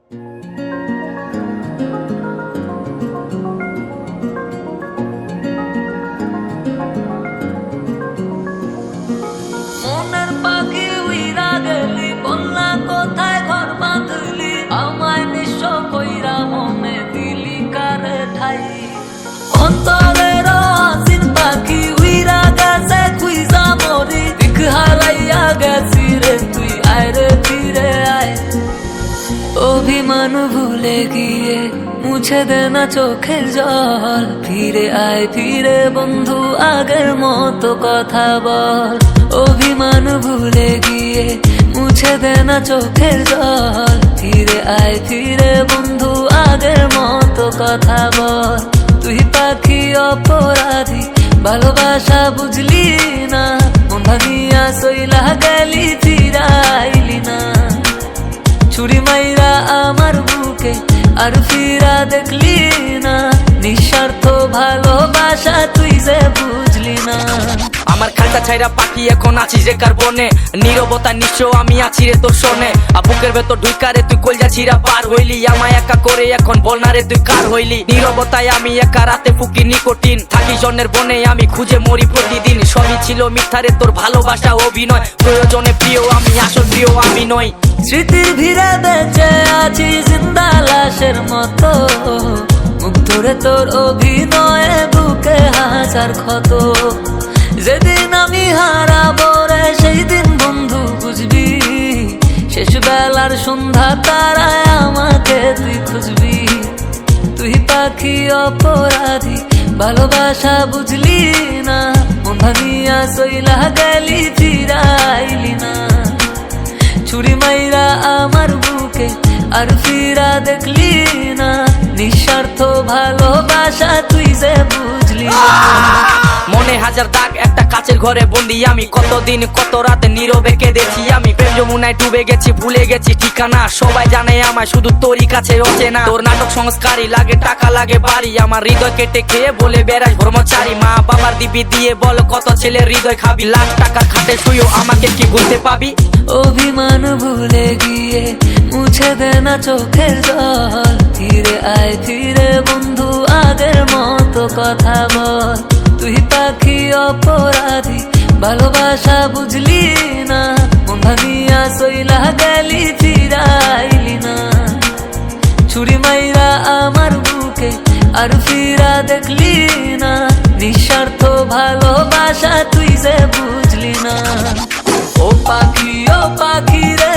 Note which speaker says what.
Speaker 1: মনের পাখি উইরা গেলি, বললা কোথায় ঘর বাঁধলি, আমায় নিঃস্ব কইরা মনে দিলি কারে ঠাই। অন্তরের আসিন পাখি উইরা গেছে খুইজা মরি, দিক হারাইয়া গেছি রে তুই আয় রে ফিরে আয়। অভিমান ভুলে গিয়ে মুছে দে না চোখের জল, ফিরে আয় ফিরে বন্ধু আগের মতো কথা বল। অভিমান ভুলে গিয়ে মুছে দে না চোখের জল, ফিরে আয় ফিরে বন্ধু আগের মতো কথা বল। তুই পাখি অপরাধী, ভালোবাসা বুঝলি না, মন ভাঙিয়া সইলা গেলি ফিরাইলি না। ছুরি মাইরা আমার বুকে আর ফিরা দেখলি না, নিঃস্বার্থ ভালোবাসা তুই যে বুঝলি না।
Speaker 2: আমার খালটা ছাইরা পাখি এখন আছিস রে কার্বনে, নীরবতা নিঃস্ব আমি আছি রে তোর শোনে। বুকের ভেতর ঢুইকারে তুই কলজা ছিড়া পার হইলি, আমায় একা করে এখন বল না রে তুই কার হইলি। নীরবতায় আমি একা রাতে ফুকি নিকোটিন, থাকি জন্যের বনে আমি খুঁজে মরি প্রতিদিন। সবই ছিল মিথ্যারে তোর ভালোবাসা অভিনয়, প্রয়োজনে প্রিয় আমি আসল প্রিয় আমি নই।
Speaker 1: স্মৃতির ভিড়ে বেঁচে আছি জিন্দা লাশের মতো, মুখ ধরে তোর অভিনয়ে বুকে হাজার ক্ষত। যেদিন আমি হারাবো রে সেই দিন বন্ধু বুঝবি, শেষ বেলার সন্ধ্যা তারায় আমাকে তুই খুঁজবি। তুই পাখি অপরাধী, ভালোবাসা বুঝলি না, মন ভাঙিয়া সইলা গেলি ফিরাইলি না। ছুরি মাইরা আমার বুকে আর ফিরা দেখলি না, নিঃস্বার্থ ভালোবাসা তুই যে বুঝলি না।
Speaker 2: মনে হাজার দাগ একটা কাচের ঘরে বন্দি আমি, কতদিন কত রাতে নীরবে কেঁদেছি আমি। প্রেম যমুনায় ডুবে গেছি ভুলে গেছি ঠিকানা, সবাই জানে আমায় শুধু তোরই কাছে অচেনা। তোর নাটক সংস্কারী লাগে টাকা লাগে বাড়ি, আমার হৃদয় কেটে খেয়ে বলে বেড়াস ব্রহ্মচারী। মা বাবার দিবি দিয়ে বল কত ছেলে হৃদয় খাবি, লাখ টাকার খাটে শুয়েও আমাকে কি ভুলতে পাবি।
Speaker 1: অভিমান ভুলে গিয়ে মুছে দে না চোখের জল, ফিরে আয় ফিরে বন্ধু আগের মতো কথা বল। তুই পাখি অপরাধী, ভালোবাসা বুঝলি না, মন ভাঙিয়া সইলা গেলি ফিরাইলি না। ছুরি মাইরা আমার বুকে আর ফিরা দেখলি না, নিঃস্বার্থ ভালোবাসা তুই যে বুঝলি না। ও পাখি রে